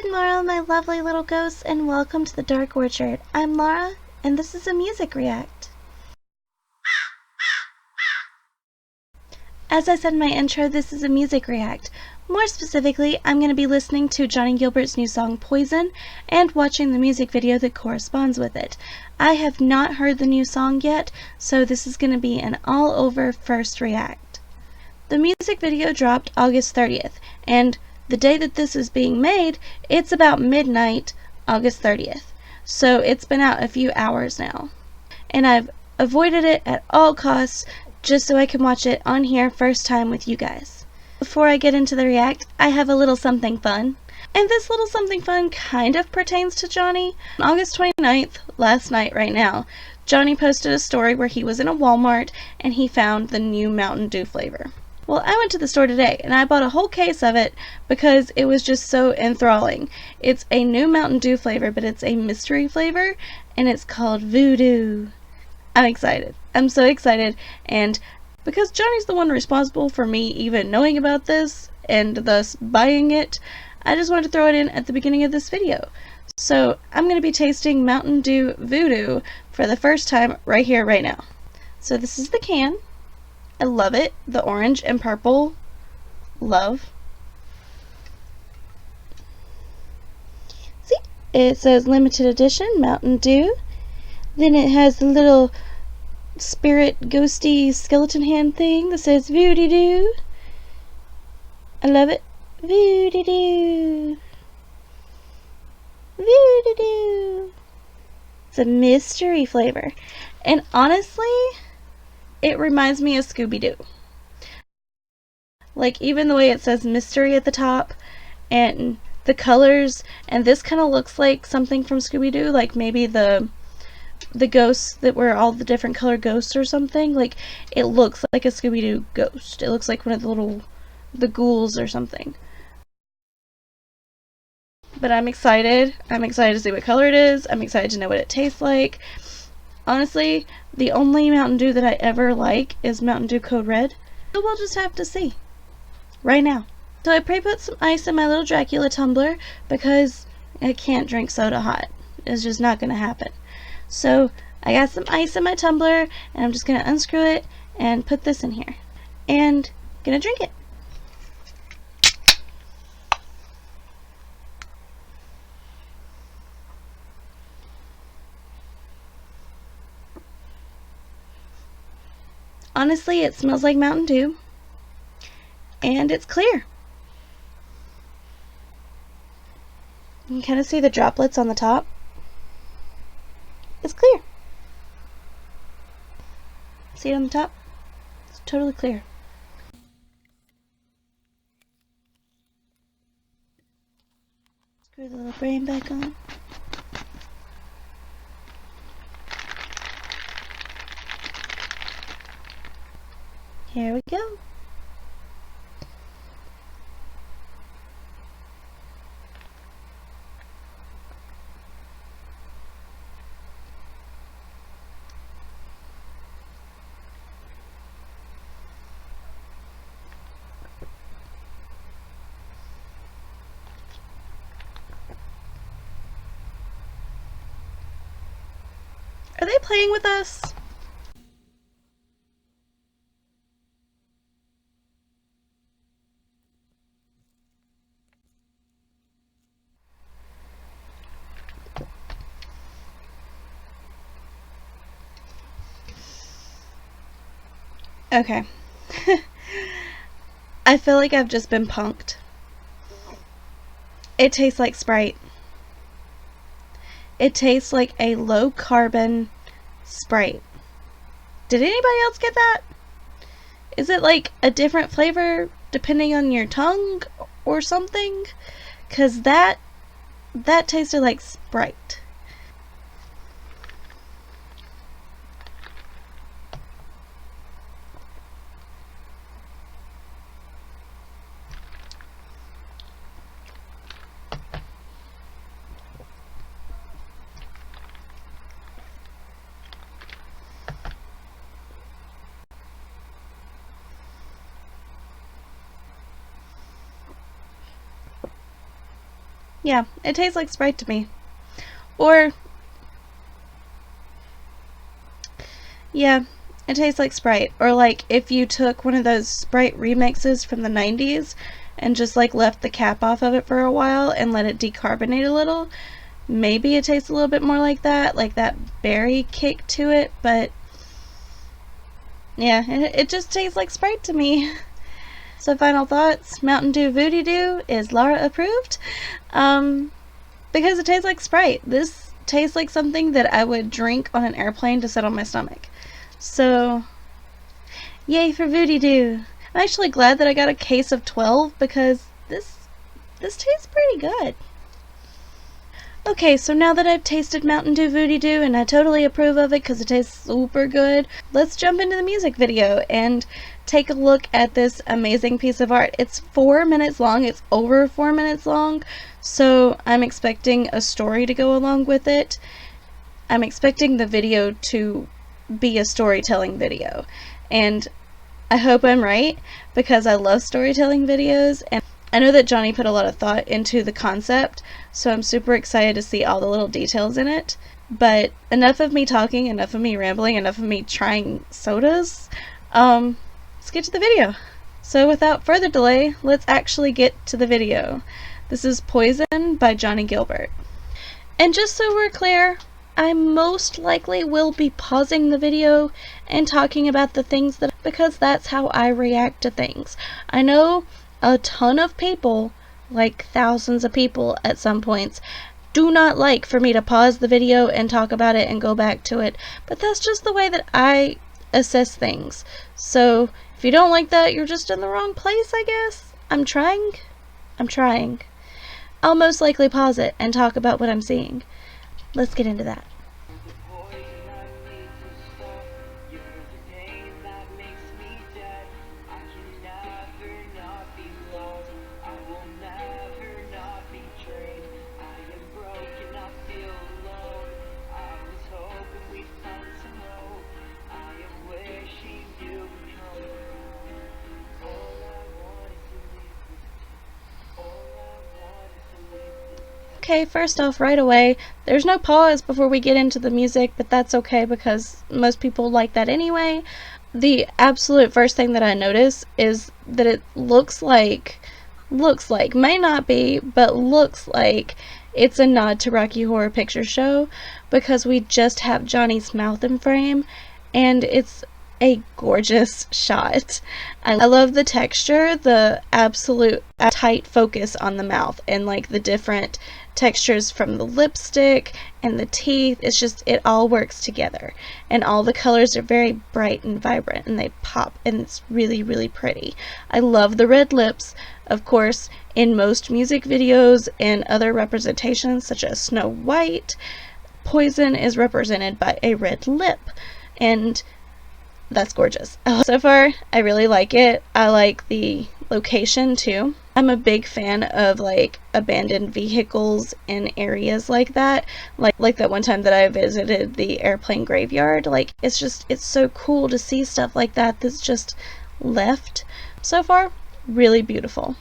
Good morrow, my lovely little ghosts, and welcome to the Dark Orchard. I'm Laura, and this is a music react. As I said in my intro, this is a music react. More specifically, I'm going to be listening to Johnnie Guilbert's new song, Poison, and watching the music video that corresponds with it. I have not heard the new song yet, so this is going to be an all-over first react. The music video dropped August 30th, and the day that this is being made, it's about midnight, August 30th. So it's been out a few hours now. And I've avoided it at all costs just so I can watch it on here first time with you guys. Before I get into the react, I have a little something fun. And this little something fun kind of pertains to Johnnie. On August 29th, last night right now, Johnnie posted a story where he was in a Walmart and he found the new Mountain Dew flavor. Well, I went to the store today and I bought a whole case of it because it was just so enthralling. It's a new Mountain Dew flavor, but it's a mystery flavor and it's called Voodoo. I'm excited. I'm so excited, and because Johnnie's the one responsible for me even knowing about this and thus buying it, I just wanted to throw it in at the beginning of this video. So I'm going to be tasting Mountain Dew Voodoo for the first time right here, right now. So this is the can. I love it. The orange and purple. Love. See? It says limited edition Mountain Dew. Then it has the little spirit ghosty skeleton hand thing that says Voodoo Doo. I love it. Voodoo Doo. Voodoo Doo. It's a mystery flavor. And honestly, it reminds me of Scooby-Doo. Like, even the way it says mystery at the top, and the colors, and this kind of looks like something from Scooby-Doo, like maybe the ghosts that were all the different color ghosts or something. Like, it looks like a Scooby-Doo ghost. It looks like one of the ghouls or something. But I'm excited. I'm excited to see what color it is. I'm excited to know what it tastes like. Honestly, the only Mountain Dew that I ever like is Mountain Dew Code Red. So we'll just have to see. Right now. So I pre-put some ice in my little Dracula tumbler because I can't drink soda hot. It's just not going to happen. So I got some ice in my tumbler and I'm just going to unscrew it and put this in here. And I'm going to drink it. Honestly, it smells like Mountain Dew, and it's clear. You can kind of see the droplets on the top. It's clear. See it on the top? It's totally clear. Screw the little brain back on. Here we go. Are they playing with us? Okay. I feel like I've just been punked. It tastes like Sprite. It tastes like a low carbon Sprite. Did anybody else get that? Is it like a different flavor depending on your tongue or something? 'Cause that tasted like Sprite. Yeah, it tastes like Sprite to me. Or, yeah, it tastes like Sprite. Or like if you took one of those Sprite remixes from the 90s and just like left the cap off of it for a while and let it decarbonate a little, maybe it tastes a little bit more like that berry kick to it, but yeah, it just tastes like Sprite to me. So final thoughts, Mountain Dew Voodoo Doo is Laura approved, because it tastes like Sprite. This tastes like something that I would drink on an airplane to sit on my stomach. So, yay for Voodoo Doo. I'm actually glad that I got a case of 12 because this tastes pretty good. Okay, so now that I've tasted Mountain Dew Voodoo Doo and I totally approve of it because it tastes super good, let's jump into the music video and take a look at this amazing piece of art. It's 4 minutes long, it's over 4 minutes long, so I'm expecting a story to go along with it. I'm expecting the video to be a storytelling video, and I hope I'm right because I love storytelling videos, and I know that Johnnie put a lot of thought into the concept, so I'm super excited to see all the little details in it. But enough of me talking, enough of me rambling, enough of me trying sodas. Let's get to the video. So without further delay, let's actually get to the video. This is Poison by Johnnie Guilbert. And just so we're clear, I most likely will be pausing the video and talking about the things because that's how I react to things. I know a ton of people, like thousands of people at some points, do not like for me to pause the video and talk about it and go back to it, but that's just the way that I assess things. So if you don't like that, you're just in the wrong place, I guess. I'm trying. I'll most likely pause it and talk about what I'm seeing. Let's get into that. Okay, first off, right away, there's no pause before we get into the music, but that's okay because most people like that anyway. The absolute first thing that I notice is that it looks like, may not be, but looks like it's a nod to Rocky Horror Picture Show because we just have Johnny's mouth in frame, and it's a gorgeous shot. I love the texture, the absolute tight focus on the mouth, and like the different textures from the lipstick and the teeth. It's just, it all works together, and all the colors are very bright and vibrant and they pop, and it's really, really pretty. I love the red lips. Of course, in most music videos and other representations such as Snow White, Poison is represented by a red lip, and that's gorgeous. So far, I really like it. I like the location too. I'm a big fan of like abandoned vehicles in areas like that. Like that one time that I visited the airplane graveyard. Like it's so cool to see stuff like that that's just left. So far, really beautiful.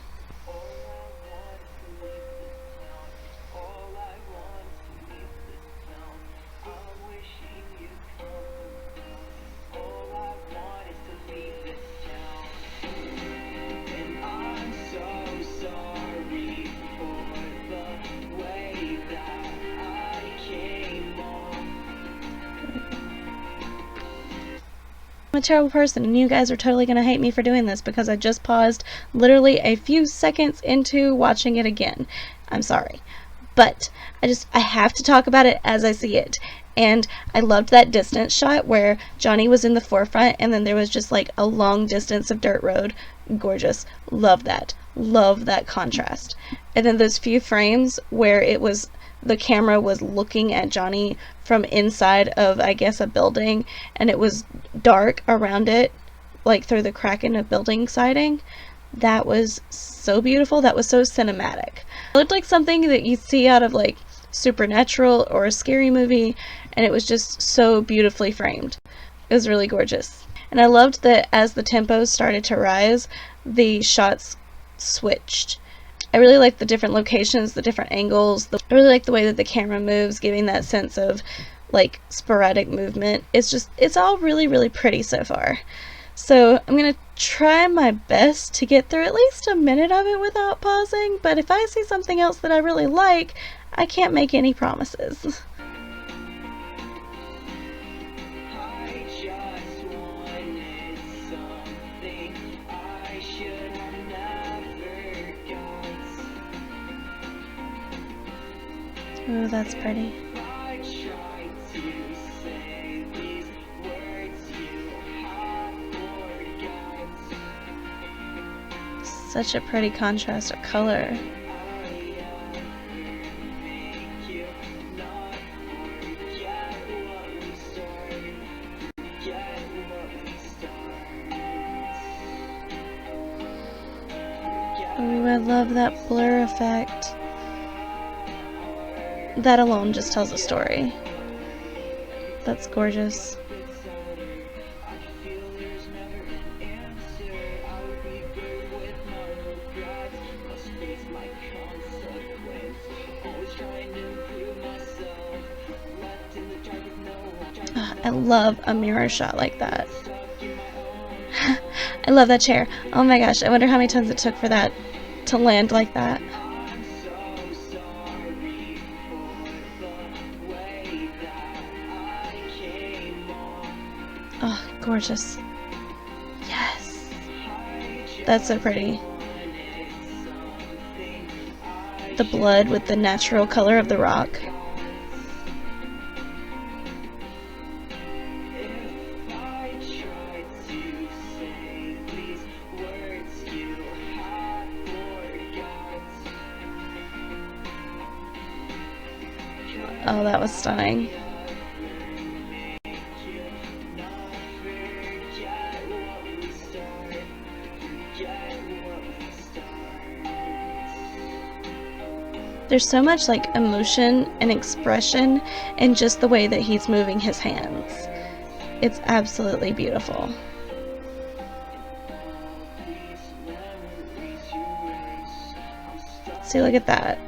I'm a terrible person, and you guys are totally gonna hate me for doing this because I just paused literally a few seconds into watching it again. I'm sorry. But I have to talk about it as I see it. And I loved that distance shot where Johnnie was in the forefront and then there was just like a long distance of dirt road. Gorgeous. Love that. Love that contrast. And then those few frames where the camera was looking at Johnnie from inside of, I guess, a building, and it was dark around it, like through the crack in a building siding. That was so beautiful. That was so cinematic. It looked like something that you see out of like Supernatural or a scary movie, and it was just so beautifully framed. It was really gorgeous. And I loved that as the tempos started to rise, the shots switched. I really like the different locations, the different angles. I really like the way that the camera moves, giving that sense of like sporadic movement. It's all really, really pretty so far. So I'm going to try my best to get through at least a minute of it without pausing, but if I see something else that I really like, I can't make any promises. Ooh, that's pretty. Such a pretty contrast of color. Ooh, I love that blur effect. That alone just tells a story. That's gorgeous. I love a mirror shot like that. I love that chair. Oh my gosh, I wonder how many times it took for that to land like that. Oh, gorgeous. Yes. That's so pretty. The blood with the natural color of the rock. Oh, that was stunning. There's so much like emotion and expression in just the way that he's moving his hands. It's absolutely beautiful. See, look at that.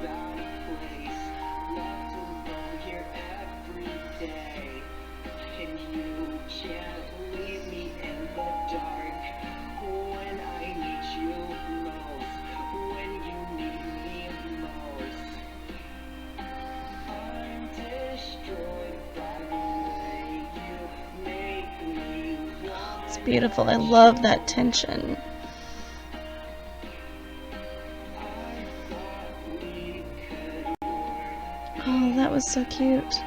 It's beautiful. I love that tension. Oh, that was so cute.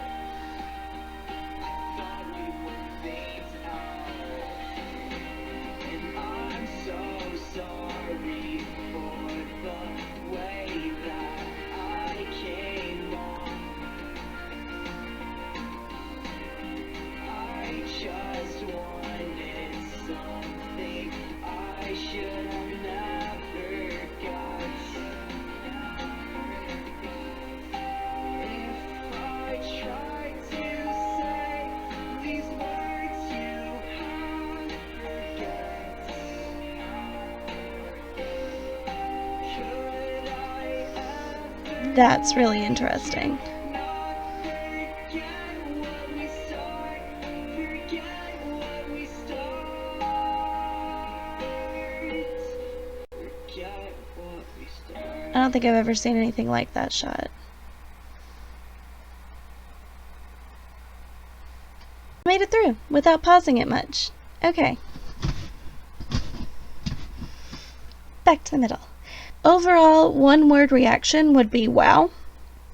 That's really interesting. I don't think I've ever seen anything like that shot. Made it through without pausing it much. Okay. Back to the middle. Overall, one word reaction would be wow.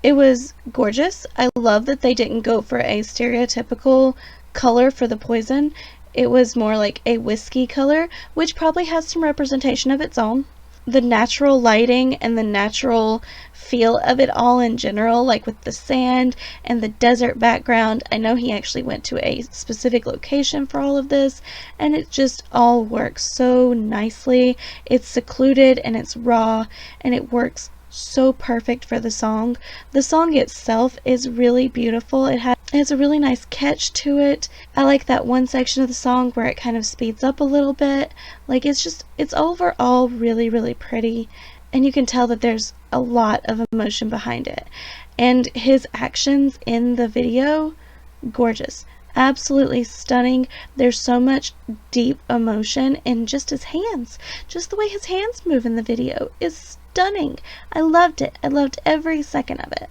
It was gorgeous. I love that they didn't go for a stereotypical color for the poison. It was more like a whiskey color, which probably has some representation of its own. The natural lighting and the natural feel of it all in general, like with the sand and the desert background. I know he actually went to a specific location for all of this, and it just all works so nicely. It's secluded and it's raw, and it works so perfect for the song. The song itself is really beautiful. It has a really nice catch to it. I like that one section of the song where it kind of speeds up a little bit. Like, it's overall really, really pretty, and you can tell that there's a lot of emotion behind it. And his actions in the video, gorgeous. Absolutely stunning. There's so much deep emotion in just his hands. Just the way his hands move in the video is stunning. I loved it. I loved every second of it.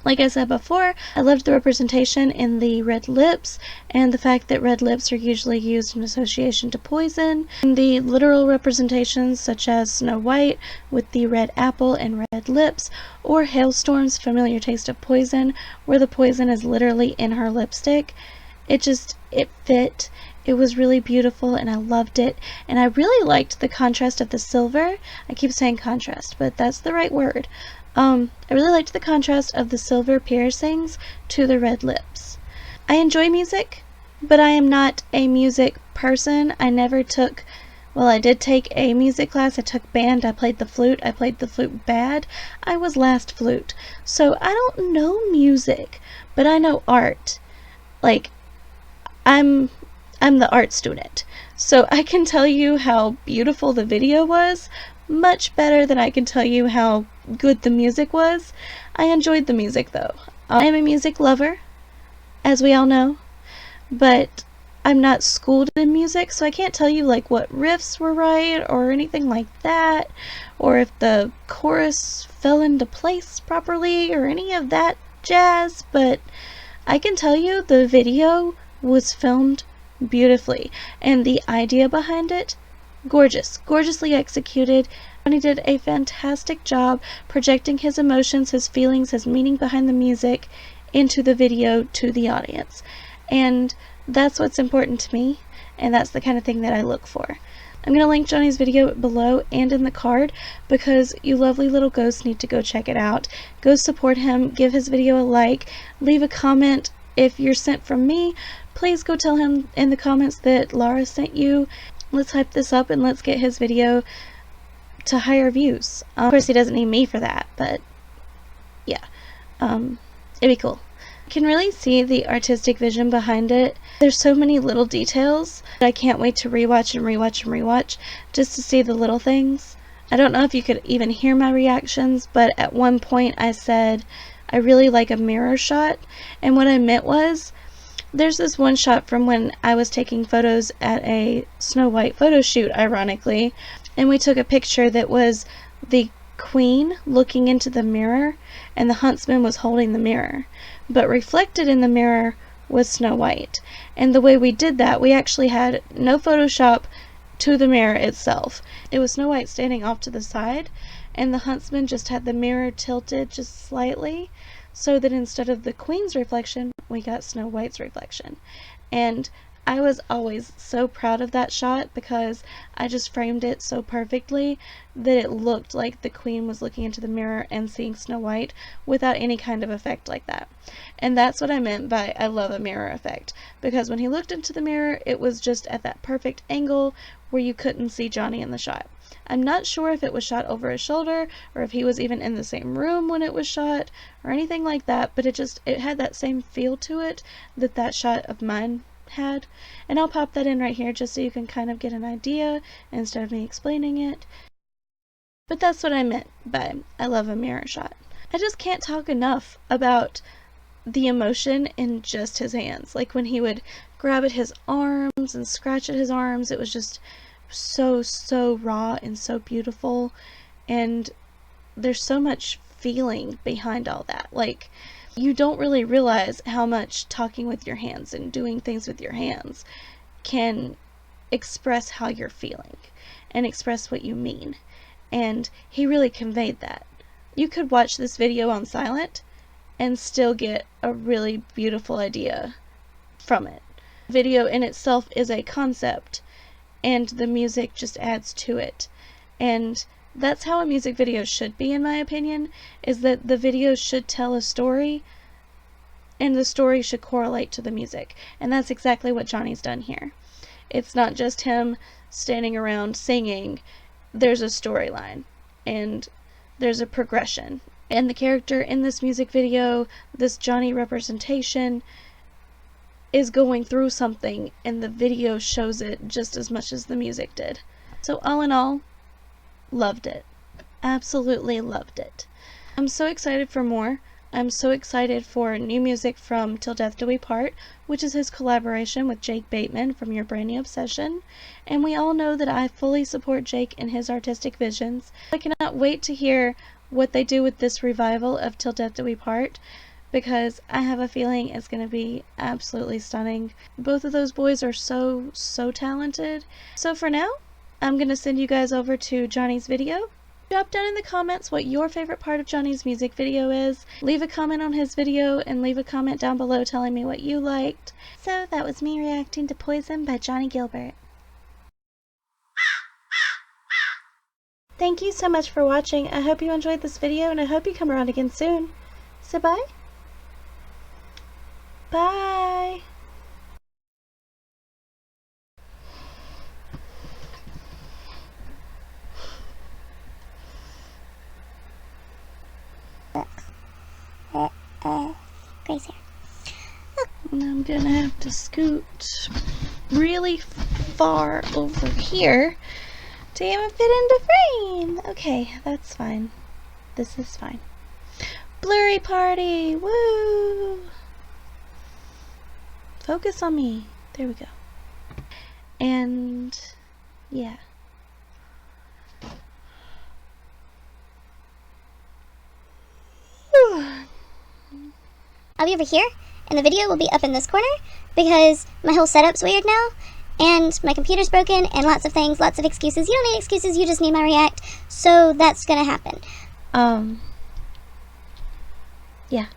Like I said before, I loved the representation in the red lips and the fact that red lips are usually used in association to poison. And the literal representations such as Snow White with the red apple and red lips, or Hailstorm's familiar taste of poison where the poison is literally in her lipstick. It fit. It was really beautiful and I loved it. And I really liked the contrast of the silver. I keep saying contrast, but that's the right word. I really liked the contrast of the silver piercings to the red lips. I enjoy music, but I am not a music person. I never took, well, I did take a music class. I took band. I played the flute. I played the flute bad. I was last flute. So I don't know music, but I know art. Like, I'm the art student, so I can tell you how beautiful the video was much better than I can tell you how good the music was. I enjoyed the music though. I am a music lover, as we all know, but I'm not schooled in music, so I can't tell you like what riffs were right or anything like that, or if the chorus fell into place properly or any of that jazz, but I can tell you the video was filmed beautifully, and the idea behind it, gorgeously executed. Johnny did a fantastic job projecting his emotions, his feelings, his meaning behind the music into the video to the audience, and that's what's important to me, and that's the kind of thing that I look for. I'm going to link Johnny's video below and in the card because you lovely little ghosts need to go check it out. Go support him, give his video a like, leave a comment. If you're sent from me, please go tell him in the comments that Laura sent you. Let's hype this up and let's get his video to higher views. Of course, he doesn't need me for that, but yeah, it'd be cool. You can really see the artistic vision behind it. There's so many little details that I can't wait to rewatch and rewatch and rewatch just to see the little things. I don't know if you could even hear my reactions, but at one point I said I really like a mirror shot, and what I meant was there's this one shot from when I was taking photos at a Snow White photo shoot, ironically, and we took a picture that was the queen looking into the mirror and the huntsman was holding the mirror, but reflected in the mirror was Snow White. And the way we did that, we actually had no Photoshop to the mirror itself. It was Snow White standing off to the side, and the huntsman just had the mirror tilted just slightly, so that instead of the queen's reflection, we got Snow White's reflection. And I was always so proud of that shot because I just framed it so perfectly that it looked like the queen was looking into the mirror and seeing Snow White without any kind of effect like that. And that's what I meant by I love a mirror effect, because when he looked into the mirror, it was just at that perfect angle where you couldn't see Johnny in the shot. I'm not sure if it was shot over his shoulder or if he was even in the same room when it was shot or anything like that, but it had that same feel to it that that shot of mine had. And I'll pop that in right here just so you can kind of get an idea instead of me explaining it. But that's what I meant by I love a mirror shot. I just can't talk enough about the emotion in just his hands. Like when he would grab at his arms and scratch at his arms, it was just so raw and so beautiful, and there's so much feeling behind all that. Like, you don't really realize how much talking with your hands and doing things with your hands can express how you're feeling and express what you mean, and he really conveyed that. You could watch this video on silent and still get a really beautiful idea from it. Video in itself is a concept, and the music just adds to it. And that's how a music video should be, in my opinion, is that the video should tell a story and the story should correlate to the music. And that's exactly what Johnny's done here. It's not just him standing around singing. There's a storyline and there's a progression. And the character in this music video, this Johnny representation, is going through something, and the video shows it just as much as the music did. So all in all, loved it. Absolutely loved it. I'm so excited for more. I'm so excited for new music from Till Death Do We Part, which is his collaboration with Jake Bateman from Your Brand New Obsession. And we all know that I fully support Jake in his artistic visions. I cannot wait to hear what they do with this revival of Till Death Do We Part, because I have a feeling it's going to be absolutely stunning. Both of those boys are so talented. So for now, I'm going to send you guys over to Johnny's video. Drop down in the comments what your favorite part of Johnny's music video is. Leave a comment on his video and leave a comment down below telling me what you liked. So that was me reacting to Poison by Johnnie Guilbert. Thank you so much for watching. I hope you enjoyed this video and I hope you come around again soon. So bye. Bye. Grace here. I'm gonna have to scoot really far over here to even fit into frame. Okay, that's fine. This is fine. Blurry party! Woo! Focus on me. There we go. And yeah. I'll be over here, and the video will be up in this corner, because my whole setup's weird now, and my computer's broken, and lots of things, lots of excuses. You don't need excuses, you just need my react, so that's gonna happen. Yeah.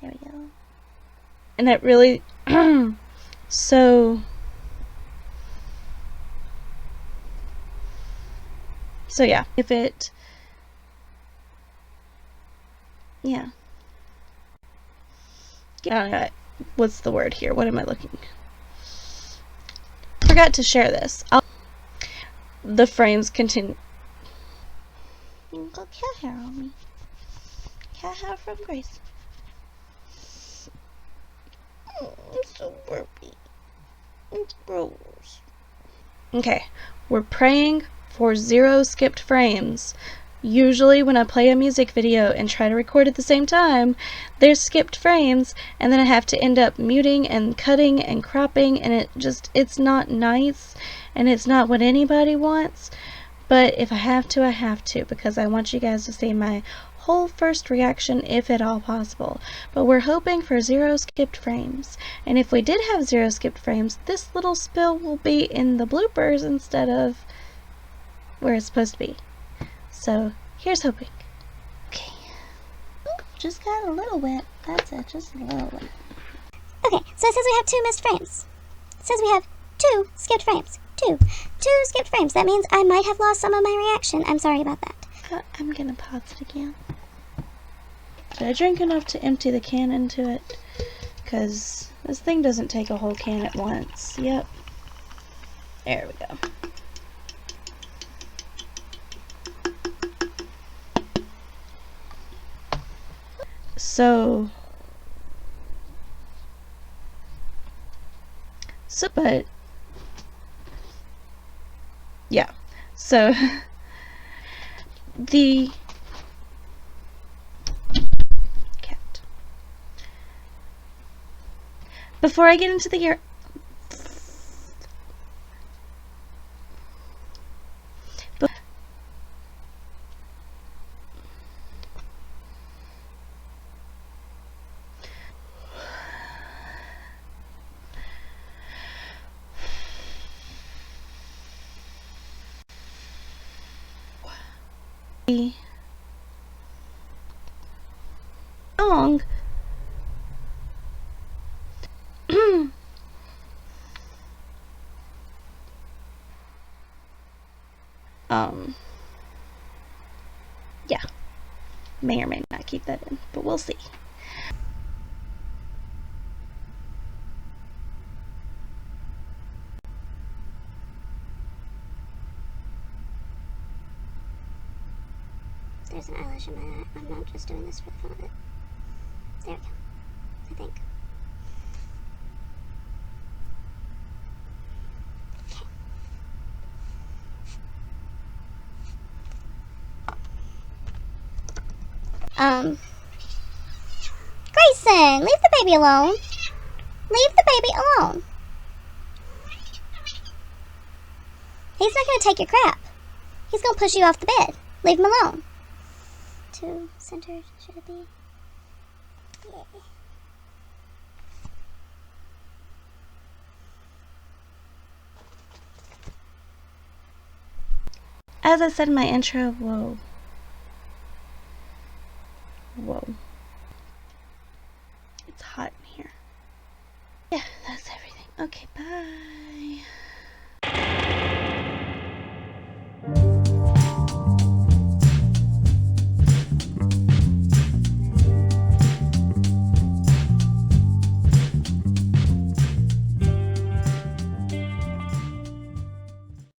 There we go. And it really, so yeah, if it, yeah. What's the word here? What am I looking? Forgot to share this. The frames continue. You got cat hair on me. Cat hair from Grace. Oh, I'm so burpy. It's gross. Okay, we're praying for 0 skipped frames. Usually when I play a music video and try to record at the same time, there's skipped frames, and then I have to end up muting and cutting and cropping, and it's not nice, and it's not what anybody wants. But if I have to, I have to, because I want you guys to see my whole first reaction, if at all possible. But we're hoping for 0 skipped frames, and if we did have 0 skipped frames, this little spill will be in the bloopers instead of where it's supposed to be. So, here's hoping. Okay. Ooh, just got a little wet. That's it, just a little wet. Okay, so it says we have 2 missed frames. It says we have 2 skipped frames. 2 skipped frames. That means I might have lost some of my reaction. I'm sorry about that. I'm gonna pause it again. Did I drink enough to empty the can into it? Because this thing doesn't take a whole can at once. Yep. There we go. But yeah, so the cat. Before I get into the year, song yeah, may or may not keep that in, but we'll see. There's an eyelash in my eye. I'm not just doing this for the fun of it. There we go. I think. Okay. Grayson, leave the baby alone. Leave the baby alone. He's not going to take your crap. He's going to push you off the bed. Leave him alone. 2 centered, should it be? Yeah. As I said in my intro, whoa. Whoa. It's hot in here. Yeah, that's everything. Okay, bye.